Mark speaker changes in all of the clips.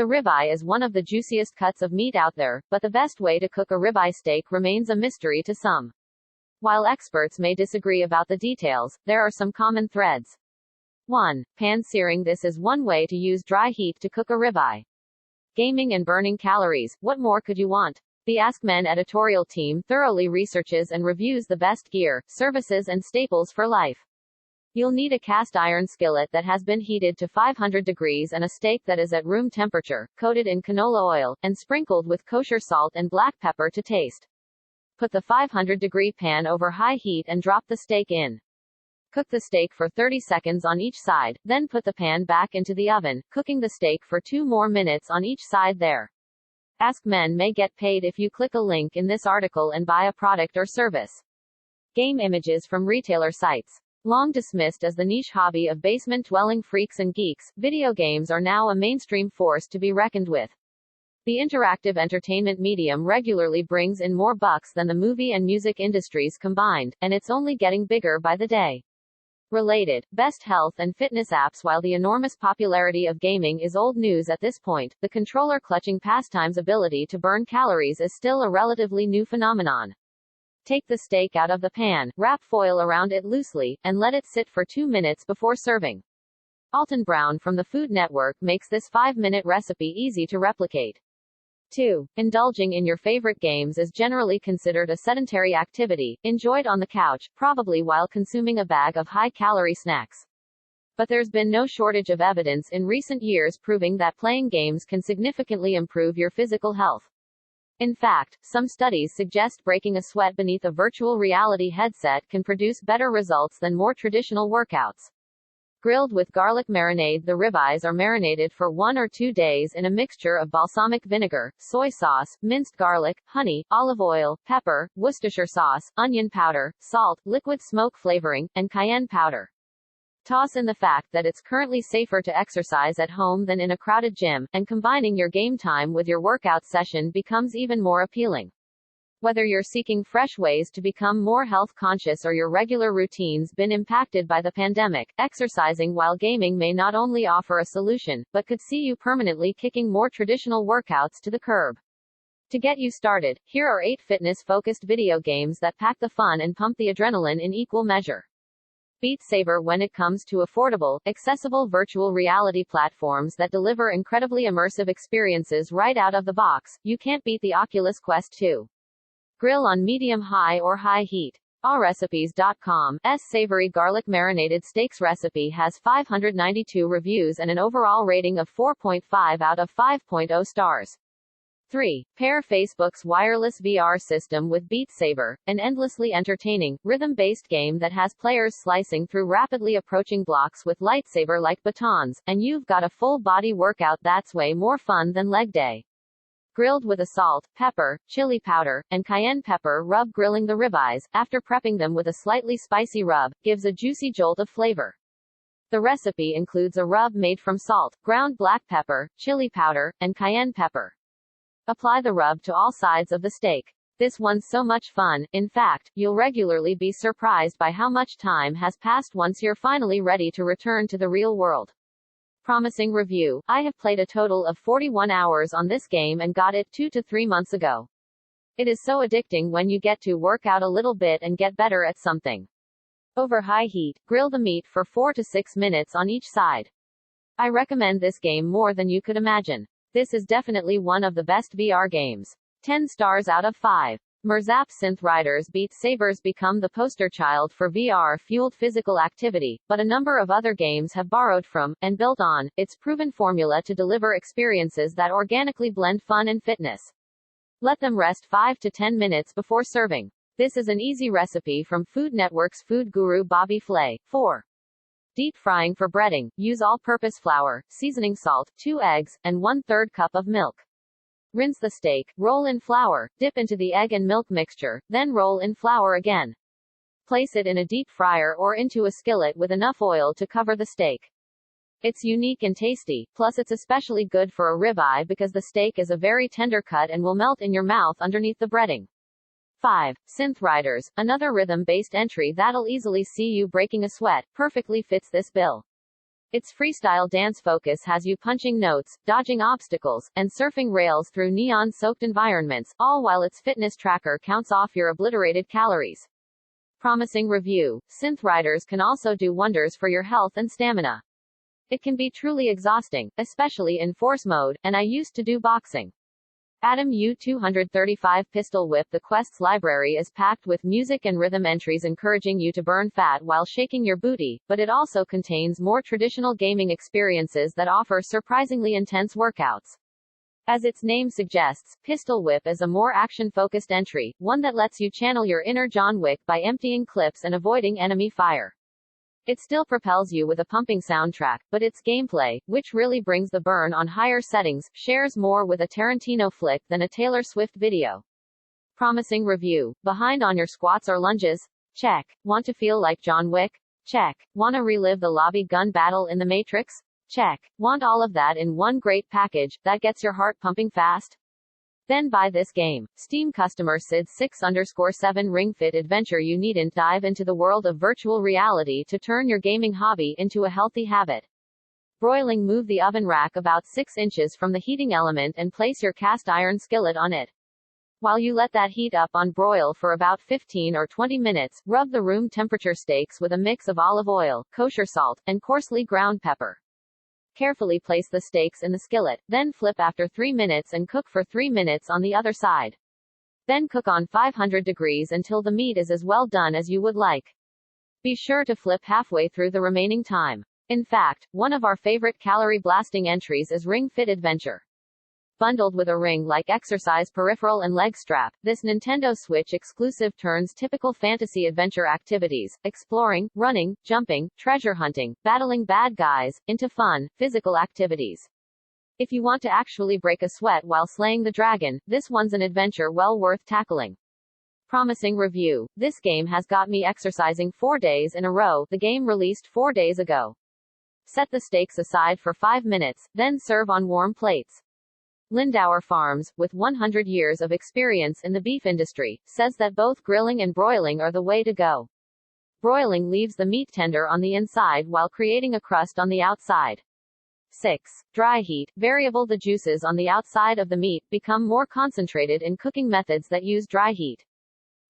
Speaker 1: The ribeye is one of the juiciest cuts of meat out there, but the best way to cook a ribeye steak remains a mystery to some. While experts may disagree about the details, there are some common threads. 1. Pan searing. This is one way to use dry heat to cook a ribeye. Gaming and burning calories, what more could you want? The Ask Men editorial team thoroughly researches and reviews the best gear, services and staples for life. You'll need a cast iron skillet that has been heated to 500 degrees and a steak that is at room temperature, coated in canola oil, and sprinkled with kosher salt and black pepper to taste. Put the 500-degree pan over high heat and drop the steak in. Cook the steak for 30 seconds on each side, then put the pan back into the oven, cooking the steak for 2 more minutes on each side there. Ask Men may get paid if you click a link in this article and buy a product or service. Game images from retailer sites. Long dismissed as the niche hobby of basement-dwelling freaks and geeks, video games are now a mainstream force to be reckoned with. The interactive entertainment medium regularly brings in more bucks than the movie and music industries combined, and it's only getting bigger by the day. Related, best health and fitness apps. While the enormous popularity of gaming is old news at this point, the controller-clutching pastime's ability to burn calories is still a relatively new phenomenon. Take the steak out of the pan, wrap foil around it loosely, and let it sit for 2 minutes before serving. Alton Brown from the Food Network makes this 5-minute recipe easy to replicate. 2. Indulging in your favorite games is generally considered a sedentary activity, enjoyed on the couch, probably while consuming a bag of high-calorie snacks. But there's been no shortage of evidence in recent years proving that playing games can significantly improve your physical health. In fact, some studies suggest breaking a sweat beneath a virtual reality headset can produce better results than more traditional workouts. Grilled with garlic marinade. The ribeyes are marinated for 1 or 2 days in a mixture of balsamic vinegar, soy sauce, minced garlic, honey, olive oil, pepper, Worcestershire sauce, onion powder, salt, liquid smoke flavoring, and cayenne powder. Toss in the fact that it's currently safer to exercise at home than in a crowded gym, and combining your game time with your workout session becomes even more appealing. Whether you're seeking fresh ways to become more health conscious or your regular routines been impacted by the pandemic, exercising while gaming may not only offer a solution, but could see you permanently kicking more traditional workouts to the curb. To get you started, here are 8 fitness-focused video games that pack the fun and pump the adrenaline in equal measure. Beat Saber. When it comes to affordable, accessible virtual reality platforms that deliver incredibly immersive experiences right out of the box, you can't beat the Oculus Quest 2. Grill on medium-high or high heat. allrecipes.com's savory garlic marinated steaks recipe has 592 reviews and an overall rating of 4.5 out of 5.0 stars. 3. Pair Facebook's wireless VR system with Beat Saber, an endlessly entertaining, rhythm-based game that has players slicing through rapidly approaching blocks with lightsaber-like batons, and you've got a full-body workout that's way more fun than leg day. Grilled with a salt, pepper, chili powder, and cayenne pepper rub. Grilling the ribeyes, after prepping them with a slightly spicy rub, gives a juicy jolt of flavor. The recipe includes a rub made from salt, ground black pepper, chili powder, and cayenne pepper. Apply the rub to all sides of the steak. This one's so much fun, in fact, you'll regularly be surprised by how much time has passed once you're finally ready to return to the real world. Promising review. I have played a total of 41 hours on this game and got it 2 to 3 months ago. It is so addicting when you get to work out a little bit and get better at something. Over high heat, grill the meat for 4 to 6 minutes on each side. I recommend this game more than you could imagine. This is definitely one of the best VR games. 10 stars out of 5. Merzap. Synthriders. Beat Saber's become the poster child for VR-fueled physical activity, but a number of other games have borrowed from, and built on, its proven formula to deliver experiences that organically blend fun and fitness. Let them rest 5 to 10 minutes before serving. This is an easy recipe from Food Network's food guru Bobby Flay. 4. Deep frying. For breading, use all-purpose flour, seasoning salt, 2 eggs, and 1/3 cup of milk. Rinse the steak, roll in flour, dip into the egg and milk mixture, then roll in flour again. Place it in a deep fryer or into a skillet with enough oil to cover the steak. It's unique and tasty, plus it's especially good for a ribeye because the steak is a very tender cut and will melt in your mouth underneath the breading. 5. Synthriders. Another rhythm-based entry that'll easily see you breaking a sweat, perfectly fits this bill. Its freestyle dance focus has you punching notes, dodging obstacles, and surfing rails through neon-soaked environments, all while its fitness tracker counts off your obliterated calories. Promising review. Synthriders can also do wonders for your health and stamina. It can be truly exhausting, especially in force mode, and I used to do boxing. Atom U235 Pistol Whip. The Quest's library is packed with music and rhythm entries encouraging you to burn fat while shaking your booty, but it also contains more traditional gaming experiences that offer surprisingly intense workouts. As its name suggests, Pistol Whip is a more action-focused entry, one that lets you channel your inner John Wick by emptying clips and avoiding enemy fire. It still propels you with a pumping soundtrack, but its gameplay, which really brings the burn on higher settings, shares more with a Tarantino flick than a Taylor Swift video. Promising review. Behind on your squats or lunges? Check. Want to feel like John Wick? Check. Want to relive the lobby gun battle in The Matrix? Check. Want all of that in one great package that gets your heart pumping fast? Then buy this game. Steam customer Sid6_7 Ring Fit Adventure. You needn't dive into the world of virtual reality to turn your gaming hobby into a healthy habit. Broiling. Move the oven rack about 6 inches from the heating element and place your cast iron skillet on it. While you let that heat up on broil for about 15 or 20 minutes, rub the room temperature steaks with a mix of olive oil, kosher salt, and coarsely ground pepper. Carefully place the steaks in the skillet, then flip after 3 minutes and cook for 3 minutes on the other side. Then cook on 500 degrees until the meat is as well done as you would like. Be sure to flip halfway through the remaining time. In fact, one of our favorite calorie-blasting entries is Ring Fit Adventure. Bundled with a ring-like exercise peripheral and leg strap, this Nintendo Switch exclusive turns typical fantasy adventure activities, exploring, running, jumping, treasure hunting, battling bad guys, into fun, physical activities. If you want to actually break a sweat while slaying the dragon, this one's an adventure well worth tackling. Promising review. This game has got me exercising 4 days in a row. The game released 4 days ago. Set the steaks aside for 5 minutes, then serve on warm plates. Lindauer Farms, with 100 years of experience in the beef industry, says that both grilling and broiling are the way to go. Broiling leaves the meat tender on the inside while creating a crust on the outside. 6. Dry heat. Variable. The juices on the outside of the meat become more concentrated in cooking methods that use dry heat.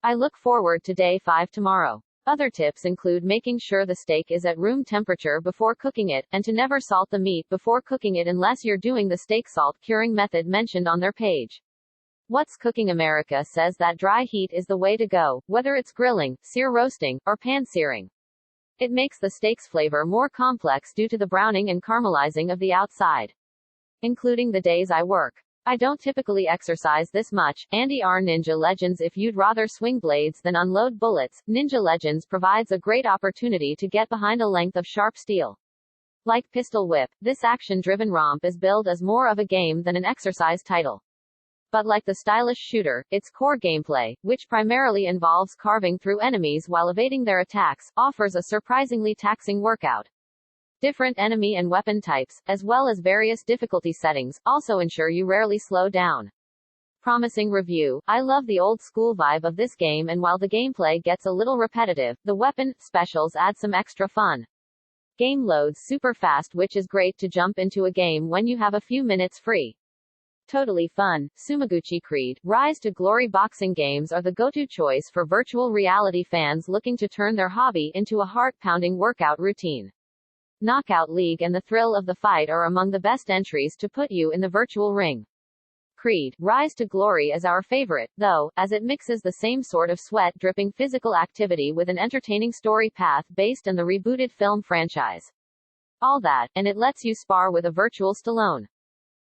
Speaker 1: I look forward to day 5 tomorrow. Other tips include making sure the steak is at room temperature before cooking it, and to never salt the meat before cooking it unless you're doing the steak salt curing method mentioned on their page. What's Cooking America says that dry heat is the way to go, whether it's grilling, sear roasting, or pan searing. It makes the steak's flavor more complex due to the browning and caramelizing of the outside. Including the days I work. I don't typically exercise this much. Andy R. Ninja Legends. If you'd rather swing blades than unload bullets, Ninja Legends provides a great opportunity to get behind a length of sharp steel. Like Pistol Whip, this action-driven romp is billed as more of a game than an exercise title. But like the stylish shooter, its core gameplay, which primarily involves carving through enemies while evading their attacks, offers a surprisingly taxing workout. Different enemy and weapon types, as well as various difficulty settings, also ensure you rarely slow down. Promising review. I love the old-school vibe of this game, and while the gameplay gets a little repetitive, the weapon specials add some extra fun. Game loads super fast, which is great to jump into a game when you have a few minutes free. Totally fun. Sumaguchi Creed, Rise to Glory. Boxing games are the go-to choice for virtual reality fans looking to turn their hobby into a heart-pounding workout routine. Knockout League and the thrill of the fight are among the best entries to put you in the virtual ring. Creed, Rise to Glory is our favorite, though, as it mixes the same sort of sweat-dripping physical activity with an entertaining story path based on the rebooted film franchise. All that, and it lets you spar with a virtual Stallone.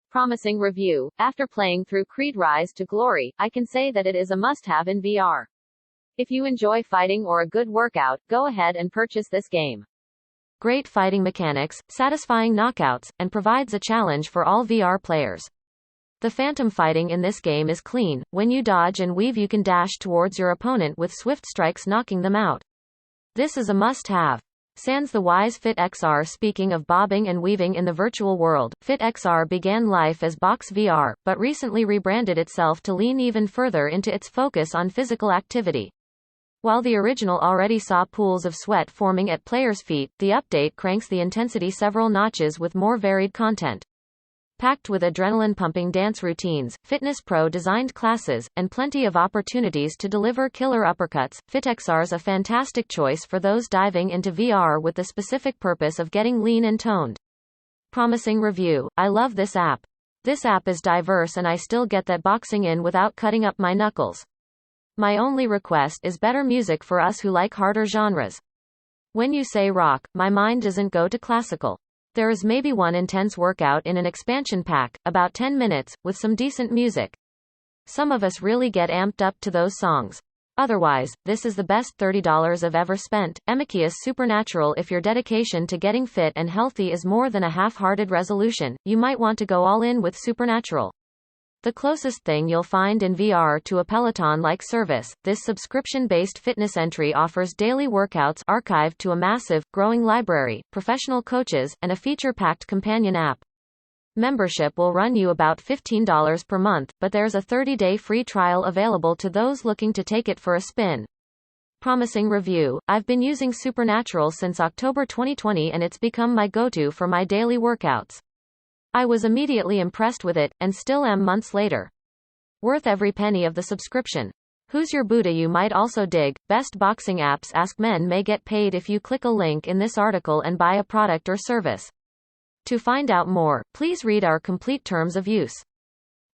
Speaker 1: Promising review. After playing through Creed Rise to Glory, I can say that it is a must-have in VR. If you enjoy fighting or a good workout, go ahead and purchase this game. Great fighting mechanics, satisfying knockouts, and provides a challenge for all VR players. The phantom fighting in this game is clean. When you dodge and weave, you can dash towards your opponent with swift strikes, knocking them out. This is a must-have. Sans the Wise Fit XR. Speaking of bobbing and weaving in the virtual world, Fit XR began life as Box VR, but recently rebranded itself to lean even further into its focus on physical activity. While the original already saw pools of sweat forming at players' feet, the update cranks the intensity several notches with more varied content. Packed with adrenaline-pumping dance routines, Fitness Pro-designed classes, and plenty of opportunities to deliver killer uppercuts, FitXR's a fantastic choice for those diving into VR with the specific purpose of getting lean and toned. Promising review. I love this app. This app is diverse and I still get that boxing in without cutting up my knuckles. My only request is better music for us who like harder genres. When you say rock, my mind doesn't go to classical. There is maybe one intense workout in an expansion pack, about 10 minutes, with some decent music. Some of us really get amped up to those songs. Otherwise, this is the best $30 I've ever spent. Emikia's Supernatural. If your dedication to getting fit and healthy is more than a half-hearted resolution, you might want to go all in with Supernatural. The closest thing you'll find in VR to a Peloton-like service, this subscription-based fitness entry offers daily workouts archived to a massive, growing library, professional coaches, and a feature-packed companion app. Membership will run you about $15 per month, but there's a 30-day free trial available to those looking to take it for a spin. Promising review. I've been using Supernatural since October 2020 and it's become my go-to for my daily workouts. I was immediately impressed with it, and still am months later. Worth every penny of the subscription. Who's your Buddha? You might also dig. Best boxing apps. Ask Men may get paid if you click a link in this article and buy a product or service. To find out more, please read our complete terms of use.